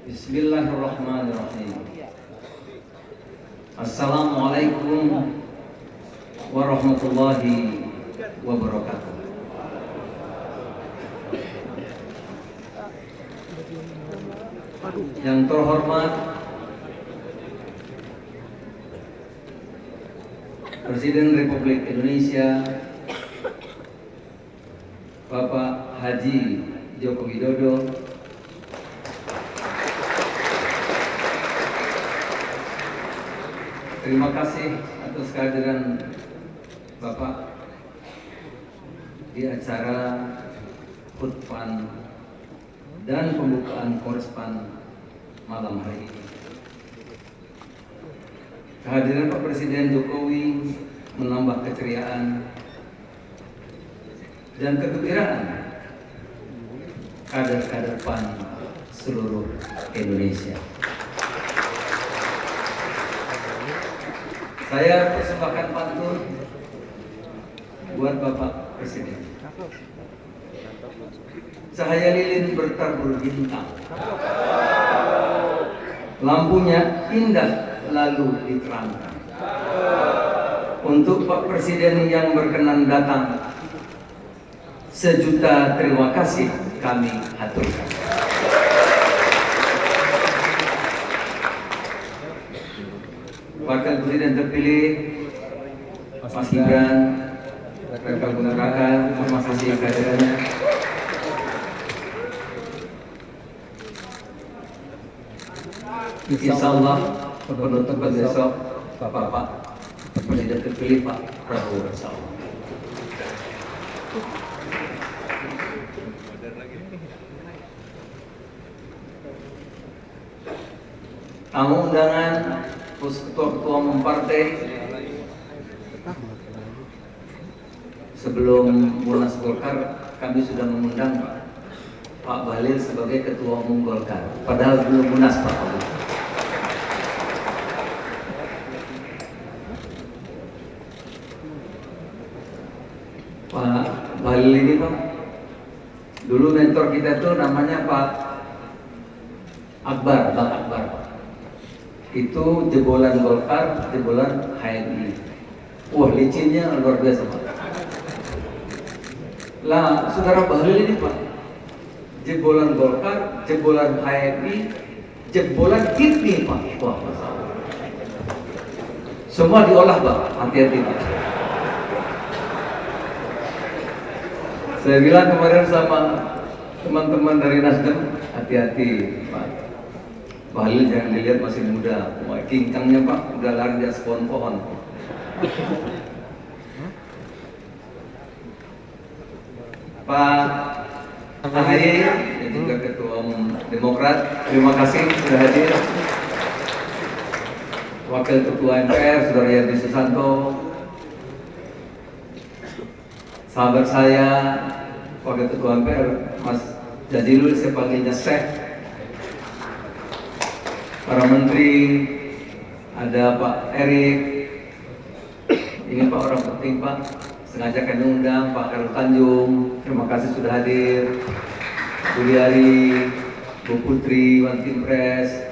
Bismillahirrahmanirrahim. Assalamualaikum warahmatullahi wabarakatuh. Yang terhormat Presiden Republik Indonesia Bapak Haji Joko Widodo, terima kasih atas kehadiran Bapak di acara khutbah dan pembukaan Korespan malam hari ini. Kehadiran Pak Presiden Jokowi menambah keceriaan dan kegembiraan kader-kader PAN seluruh Indonesia. Saya persembahkan pantun buat Bapak Presiden. Cahaya lilin bertabur bintang, lampunya indah lalu diterangkan. Untuk Pak Presiden yang berkenan datang, sejuta terima kasih kami haturkan. Wakil Presiden terpilih Mas Gibran Raka Buming Raka, terima kasih kehadirannya. Insya Allah penutup besok Bapak Presiden terpilih Pak Prabowo. Insya Allah. Tamu undangan ketua umum partai, sebelum Munas Golkar kami sudah mengundang Pak Bahlil sebagai ketua umum Golkar, padahal belum Munas Pak. Pak Bahlil ini Pak, dulu mentor kita itu namanya Pak Akbar, Bang Akbar. Itu jebolan Golkar, jebolan HMI. Wah, licinnya luar biasa Pak. Lah, saudara Bahlil ini Pak, jebolan Golkar, jebolan HMI, jebolan KIPMI Pak. Wah, masalah. Semua diolah Pak, hati-hati Pak. Saya bilang kemarin sama teman-teman dari Nasdem, hati-hati Pak. Bahlil jangan dilihat masih muda, wah kincangnya Pak, udah lari di atas pohon-pohon. Pak Ahy dan juga Ketua Umum Demokrat, terima kasih sudah hadir. Wakil Ketua MPR Saudara Yandri Susanto, sahabat saya Wakil Ketua MPR Mas Jazilul, saya panggilnya Syekh. Para menteri, ada Pak Erik, ini Pak orang penting Pak, sengaja kami undang Pak Karul Tanjung, terima kasih sudah hadir. Bu Liari, Bu Putri, Wan Timpres,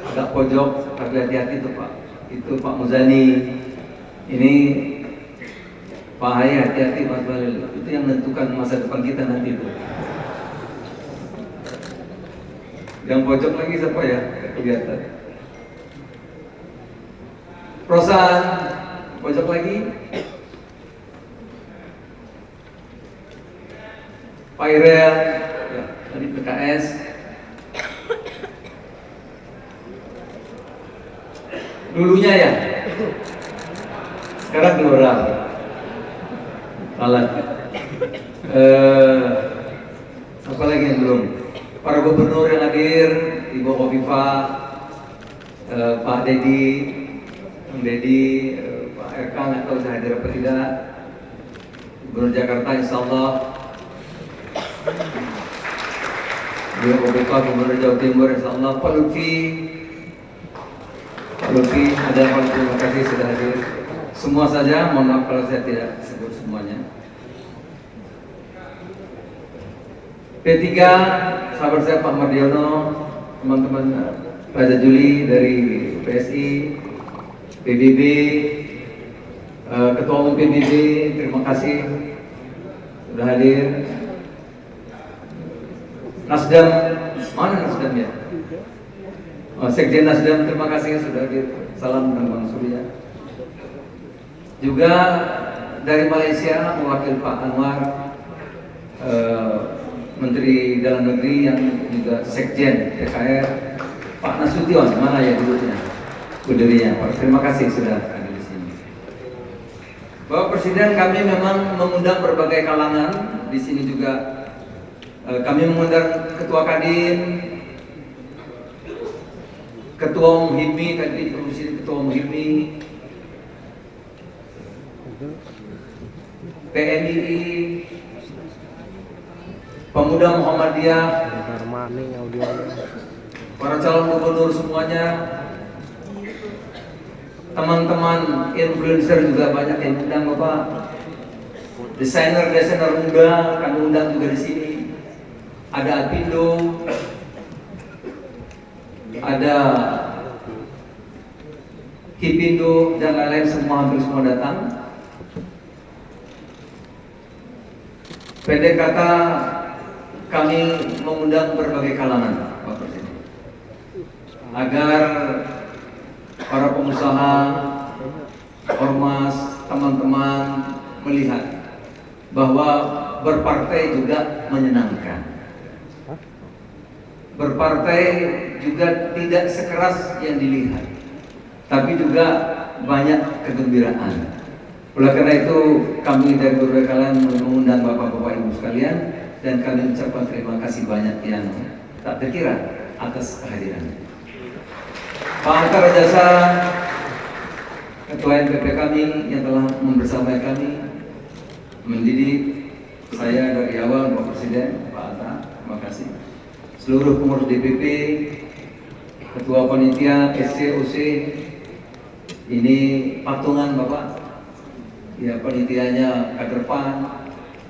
agak pojok, tapi hati-hati tuh Pak, itu Pak Muzani, ini Pak Ahy, hati-hati Mas Bahlil, itu yang menentukan masa depan kita nanti tuh. Yang pojok lagi siapa ya? Kelihatan. Rosan, pojok lagi. Pak Irel, ya, tadi PKS. Dulunya ya. Sekarang Gelora. Salah. Apa lagi yang belum? Para gubernur yang hadir, Ibu Kofifa, Pak Dedi, Bang Dedi, Pak RK nggak tahu saya hadir apa tidak. Gubernur Jakarta Insya Allah, Ibu Kofifa, Gubernur Jawa Timur Insya Allah, Pak Lutfi, ada Pak Lutfi, terima kasih sudah hadir. Semua saja, mohon maaf kalau saya tidak sebut semuanya. P3, sahabat saya Pak Mardiono, teman-teman Raja Juli dari PSI, PBB, Ketua Umum PBB, terima kasih sudah hadir. Nasdem, mana Nasdem ya? Sekjen Nasdem, terima kasih sudah hadir. Salam dari Bang Surya. Juga dari Malaysia mewakili Pak Anwar, Menteri Dalam Negeri yang juga Sekjen TKR, Pak Nasution, mana ya dulunya, berdirinya. Terima kasih sudah hadir di sini. Bapak Presiden, kami memang mengundang berbagai kalangan di sini juga. Kami mengundang Ketua Kadin, Ketua Umum HIPMI, tadi Ketua Umum HIPMI, PMII, Pemuda Muhammadiyah, para calon gubernur semuanya, teman-teman influencer juga banyak yang undang Bapak, desainer muda kami undang juga di sini, ada Apindo, ada Hipindo dan lain-lain, hampir semua datang. Pendek kata, kami mengundang berbagai kalangan, Pak Presiden, agar para pengusaha, ormas, teman-teman melihat bahwa berpartai juga menyenangkan. Berpartai juga tidak sekeras yang dilihat, tapi juga banyak kegembiraan. Oleh karena itu, kami dari berbagai kalangan mengundang Bapak-Bapak Ibu sekalian, dan kami ucapkan terima kasih banyak yang tak terkira atas kehadirannya. Pak Antar Rajasa, Ketua NPP kami yang telah membersamai kami, mendidik saya dari awal, Bapak Presiden, Pak Antar, terima kasih. Seluruh pengurus DPP, Ketua Panitia, SCOC, ini patungan Bapak. Ya, panitianya kader PAN,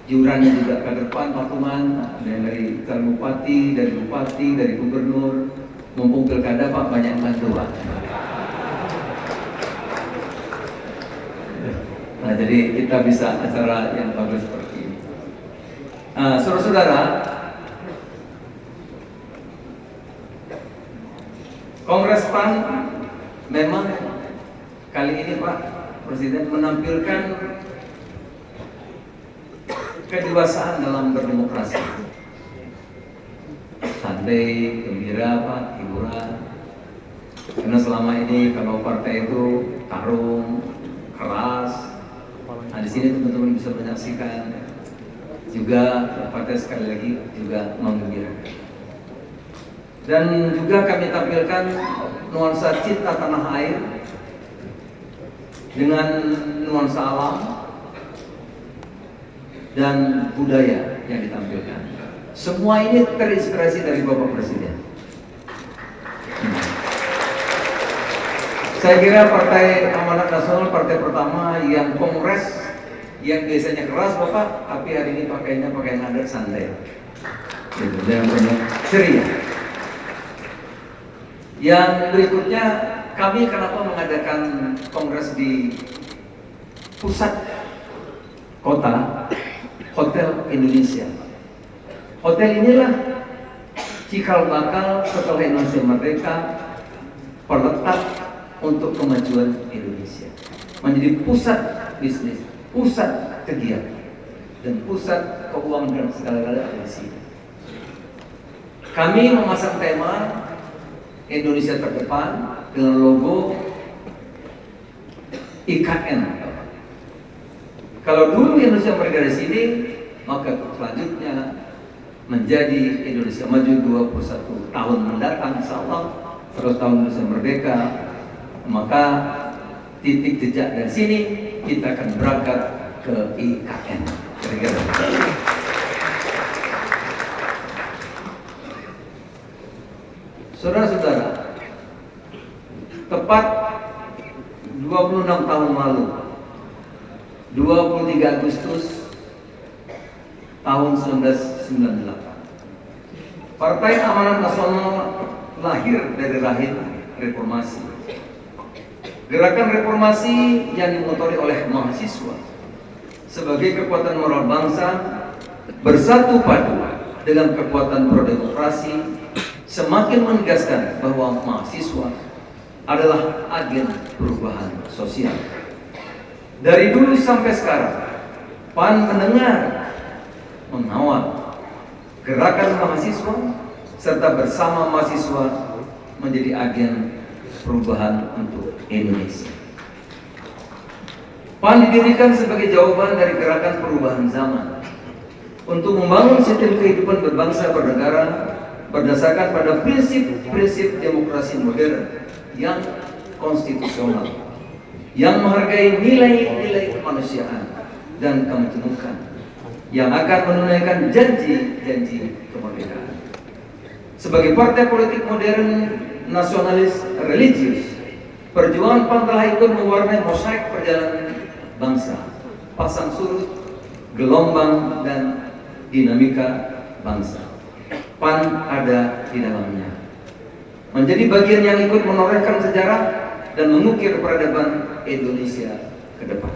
iurannya juga kader PAN, patungan, dari calon bupati, dari gubernur, mumpung pilkada Pak banyak bantu Pak. Nah, jadi kita bisa acara yang bagus seperti ini. Saudara-saudara, Kongres PAN memang kali ini Pak Presiden menampilkan kedewasaan dalam berdemokrasi. Santai, gembira Pak, hiburan. Karena selama ini kalau partai itu tarung, keras. Nah, di sini teman-teman bisa menyaksikan juga partai sekali lagi juga menggembirakan. Dan juga kami tampilkan nuansa cinta tanah air dengan nuansa alam dan budaya yang ditampilkan. Semua ini terinspirasi dari Bapak Presiden. Saya kira Partai Amanat Nasional partai pertama yang kongres yang biasanya keras Bapak, tapi hari ini pakainya pakai nada santai. Gitu, dan banyak ceria. Yang berikutnya, kami kenapa mengadakan kongres di pusat kota, Hotel Indonesia. Hotel inilah cikal bakal setelah Indonesia merdeka, perletak untuk kemajuan Indonesia. Menjadi pusat bisnis, pusat kegiatan, dan pusat keuangan dan segala-galanya di sini. Kami memasang tema Indonesia terdepan dengan logo IKN. Kalau dulu Indonesia merdeka di sini, maka selanjutnya menjadi Indonesia maju 21 tahun mendatang, insyaallah 100 tahun Indonesia merdeka, maka titik jejak dari sini kita akan berangkat ke IKN. Kira-kira. Saudara-saudara, tepat 26 tahun lalu, 23 Agustus tahun 1998, Partai Amanat Nasional lahir dari rahim reformasi. Gerakan reformasi yang dimotori oleh mahasiswa sebagai kekuatan moral bangsa bersatu padu dengan kekuatan pro-demokrasi semakin menegaskan bahwa mahasiswa adalah agen perubahan sosial. Dari dulu sampai sekarang, PAN mendengar, mengawal gerakan mahasiswa serta bersama mahasiswa menjadi agen perubahan untuk Indonesia. PAN didirikan sebagai jawaban dari gerakan perubahan zaman untuk membangun sistem kehidupan berbangsa bernegara berdasarkan pada prinsip-prinsip demokrasi modern yang konstitusional, yang menghargai nilai-nilai kemanusiaan dan kemajemukan, yang akan menunaikan janji-janji kemerdekaan. Sebagai partai politik modern nasionalis religius, perjuangan PAN telah ikut mewarnai mosaik perjalanan bangsa, pasang surut, gelombang, dan dinamika bangsa. PAN ada di dalamnya, menjadi bagian yang ikut menorehkan sejarah dan mengukir peradaban Indonesia ke depan.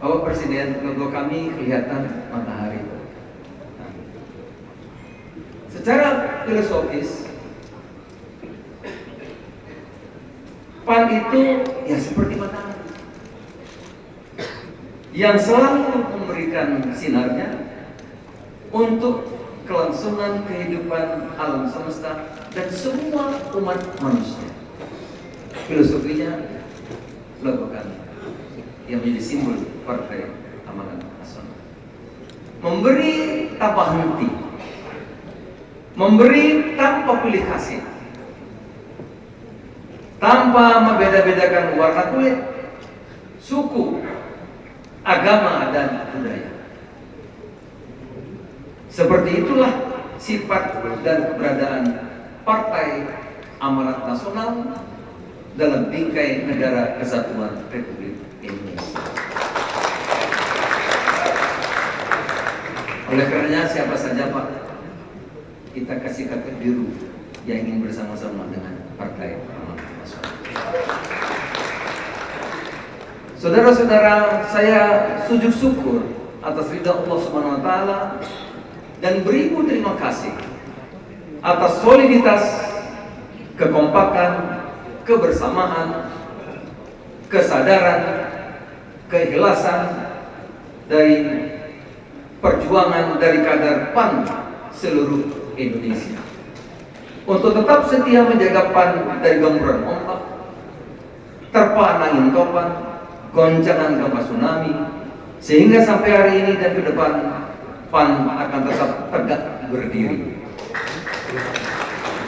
Bapak Presiden, logo kami kelihatan matahari. Secara filosofis, PAN itu ya seperti matahari yang selalu memberikan sinarnya untuk kelangsungan kehidupan alam semesta dan semua umat manusia. Filosofinya logo kami yang menjadi simbol Partai Amanat Nasional. Memberi tanpa henti, memberi tanpa pilih kasih, tanpa membeda-bedakan warna kulit, suku, agama, dan budaya. Seperti itulah sifat dan keberadaan Partai Amanat Nasional dalam bingkai negara kesatuan Republik Indonesia. Oleh karenanya siapa saja Pak, kita kasih kartu biru yang ingin bersama-sama dengan Partai Amanat Nasional. Saudara-saudara, saya sujud syukur atas ridha Allah Subhanahu wa taala dan beribu terima kasih atas soliditas, kekompakan, kebersamaan, kesadaran, keikhlasan dari perjuangan dari kader PAN seluruh Indonesia untuk tetap setia menjaga PAN dari gempuran ombak, terpaan angin topan, goncangan gempa tsunami, sehingga sampai hari ini dan ke depan PAN akan tetap tegak berdiri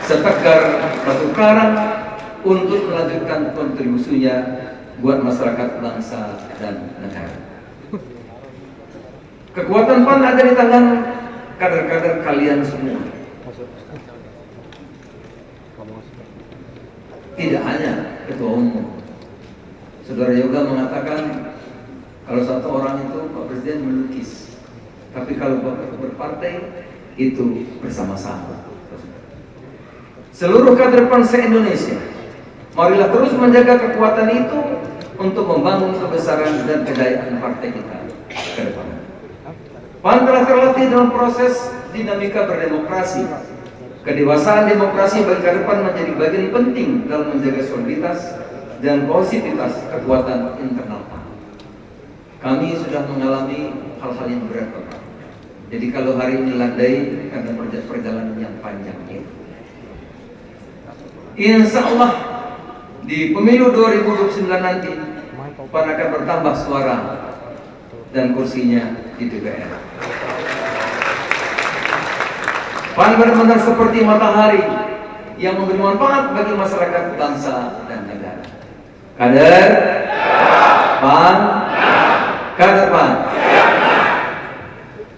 setegar batu karang untuk melanjutkan kontribusinya buat masyarakat, bangsa, dan negara. Kekuatan PAN ada di tangan kader-kader kalian semua. Tidak hanya ketua umum. Saudara Yoga mengatakan kalau satu orang itu Pak Presiden melukis, tapi kalau Bapak berpartai itu bersama-sama. Seluruh kader PAN se-Indonesia, marilah terus menjaga kekuatan itu untuk membangun kebesaran dan kejayaan partai kita ke depan. PAN telah terlatih dalam proses dinamika berdemokrasi. Kedewasaan demokrasi bagi kader PAN menjadi bagian penting dalam menjaga soliditas dan kohesivitas kekuatan internal PAN. Kami sudah mengalami hal-hal yang berat, Bapak. Jadi kalau hari ini landai karena perjalanan yang panjang ini. Insya Allah di pemilu 2029 nanti PAN akan bertambah suara dan kursinya di DPR. PAN benar-benar seperti matahari yang memberi manfaat bagi masyarakat, bangsa, dan negara. Kader PAN, kader PAN.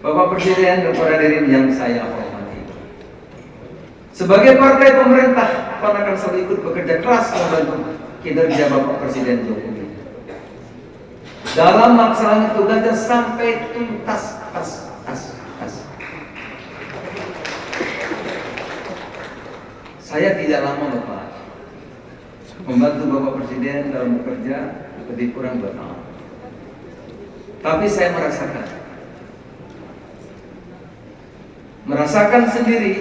Bapak Presiden dan para hadirin yang saya hormati, sebagai partai pemerintah, PAN akan selalu ikut bekerja keras membantu kinerja Bapak Presiden Jokowi dalam melaksanakan tugasnya sampai tuntas. Saya tidak lama Bapak membantu Bapak Presiden dalam bekerja, lebih kurang 2 tahun. Tapi saya merasakan sendiri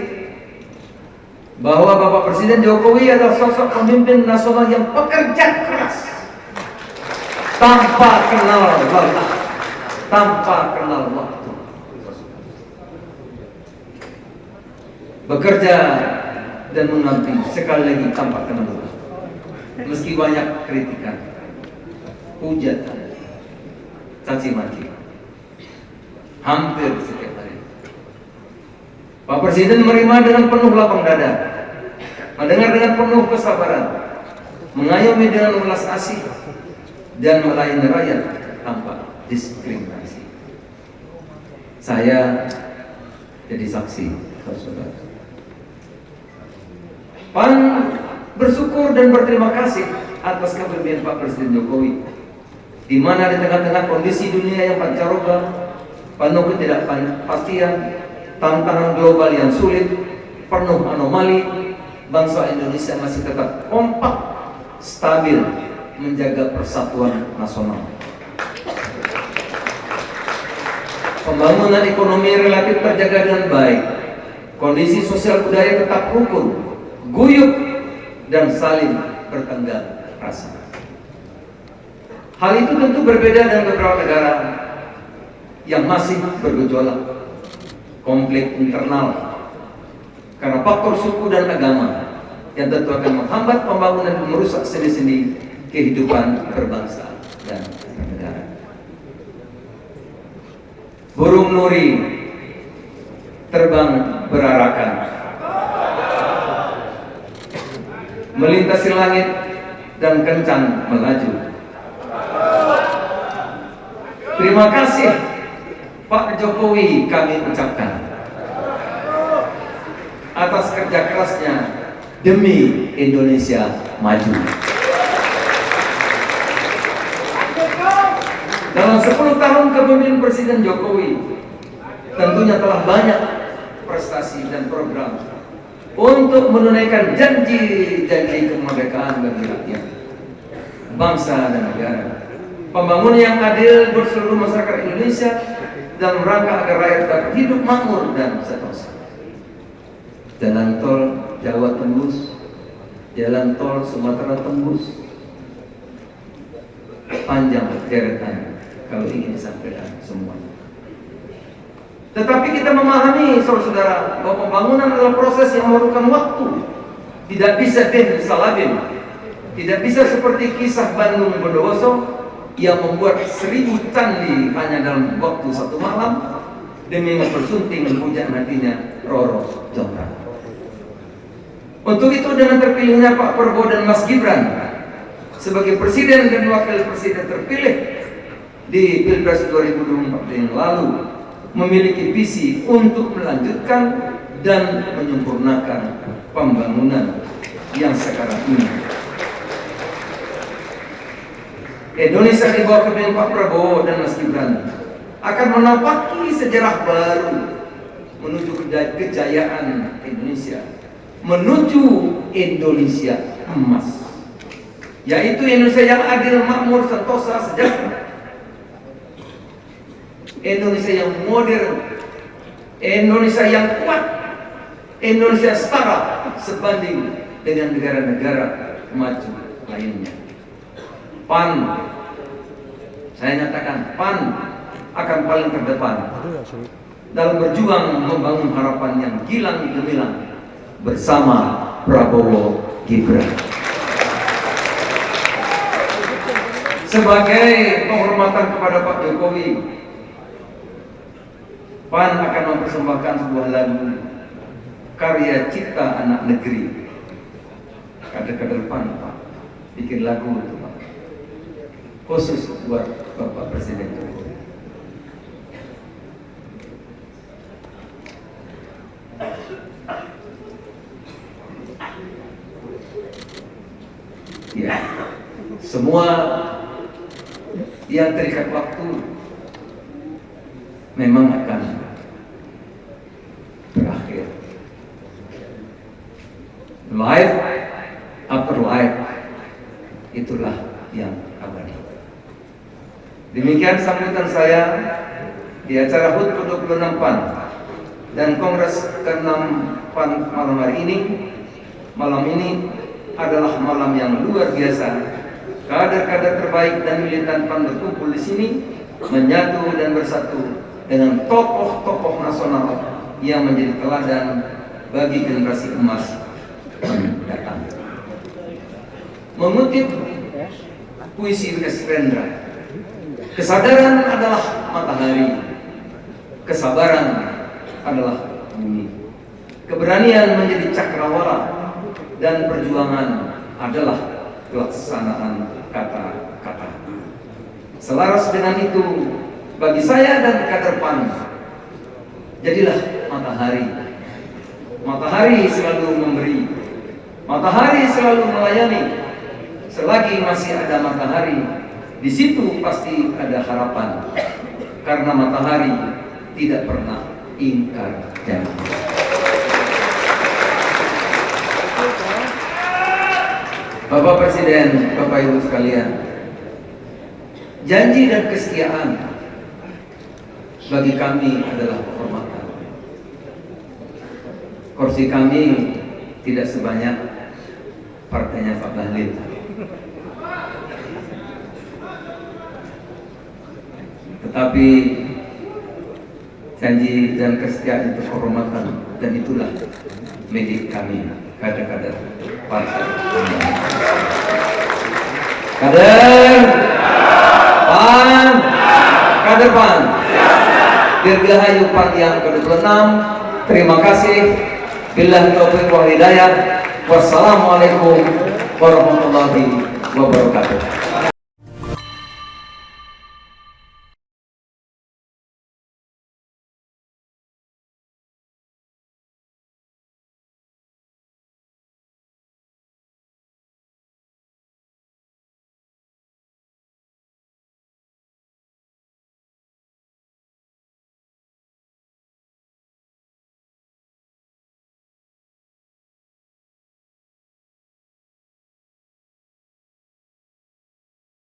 bahwa Bapak Presiden Jokowi adalah sosok pemimpin nasional yang pekerja keras, tanpa kenal lelah, tanpa kenal waktu. Bekerja dan mengabdi sekali lagi tanpa kenal lelah. Meski banyak kritikan, hujatan, caci maki, hampir setiap hari, Pak Presiden menerima dengan penuh lapang dada, mendengar dengan penuh kesabaran, mengayomi dengan welas asih, dan melayani rakyat tanpa diskriminasi. Saya jadi saksi, saudara. PAN bersyukur dan berterima kasih atas kepemimpinan Pak Presiden Jokowi, di mana di tengah-tengah kondisi dunia yang pancaroba, penuh ketidakpastian, tantangan global yang sulit, penuh anomali, bangsa Indonesia masih tetap kompak, stabil, menjaga persatuan nasional. Pembangunan ekonomi relatif terjaga dengan baik, kondisi sosial budaya tetap rukun, guyup, dan saling bertenggang rasa. Hal itu tentu berbeda dengan beberapa negara yang masih bergejolak konflik internal karena faktor suku dan agama yang tentu akan menghambat pembangunan dan merusak sendi-sendi kehidupan berbangsa dan bernegara. Burung nuri terbang berarakan, melintasi langit dan kencang melaju. Terima kasih Pak Jokowi kami ucapkan atas kerja kerasnya demi Indonesia maju. Dalam 10 tahun kepemimpinan Presiden Jokowi, tentunya telah banyak prestasi dan program untuk menunaikan janji-janji kemerdekaan bagi rakyat, bangsa dan negara. Pembangunan yang adil buat seluruh masyarakat Indonesia dalam rangka agar rakyat dapat hidup makmur dan seterusnya. Jalan tol Jawa tembus, jalan tol Sumatera tembus, panjang deretan kalau ingin disampaikan semuanya. Tetapi kita memahami, saudara-saudara, bahwa pembangunan adalah proses yang memerlukan waktu. Tidak bisa bin salabin, tidak bisa seperti kisah Bandung Bondowoso yang membuat 1000 candi hanya dalam waktu 1 malam demi mempersunting hujan hatinya Roro Jonggrang. Untuk itu, dengan terpilihnya Pak Prabowo dan Mas Gibran sebagai presiden dan wakil presiden terpilih di Pilpres 2024 yang lalu, memiliki visi untuk melanjutkan dan menyempurnakan pembangunan yang sekarang ini. Indonesia di bawah kepemimpinan Pak Prabowo dan Mas Gibran akan menapaki sejarah baru menuju kejayaan Indonesia, menuju Indonesia emas, yaitu Indonesia yang adil, makmur, sentosa, sejahtera, Indonesia yang modern, Indonesia yang kuat, Indonesia setara sebanding dengan negara-negara maju lainnya. PAN, saya nyatakan, PAN akan paling terdepan dalam berjuang membangun harapan yang gilang gemilang bersama Prabowo Gibran. Sebagai penghormatan kepada Pak Jokowi, PAN akan mempersembahkan sebuah lagu karya cipta anak negeri. Kader-kader PAN, Pak, bikin lagu itu, Pak, khusus buat Bapak Presiden Jokowi. Ya, semua yang terikat waktu memang akan berakhir. Life after life, itulah yang abadi. Demikian sambutan saya di acara HUT ke-26 PAN dan Kongres ke-6 PAN malam hari ini. Malam ini adalah malam yang luar biasa. Kader-kader terbaik dan militan PAN berkumpul di sini, menyatu dan bersatu dengan tokoh-tokoh nasional yang menjadi teladan bagi generasi emas mendatang. Mengutip puisi Yunes Rendra, kesadaran adalah matahari, kesabaran adalah bumi, keberanian menjadi cakrawala, dan perjuangan adalah pelaksanaan kata-kata. Selaras dengan itu, bagi saya dan kader PAN, jadilah matahari. Matahari selalu memberi, matahari selalu melayani. Selagi masih ada matahari, di situ pasti ada harapan. Karena matahari tidak pernah ingkar janji. Bapak Presiden, Bapak Ibu sekalian, janji dan kesetiaan bagi kami adalah kehormatan. Kursi kami tidak sebanyak partainya Pak Bahlil. Tetapi janji dan kesetiaan itu kehormatan, dan itulah milik kami, kader-kader partai. Kader PAN, kader PAN, Dirgahayu PAN yang ke-26. Terima kasih. Billahi taufiq wal hidayah. Wassalamualaikum warahmatullahi wabarakatuh.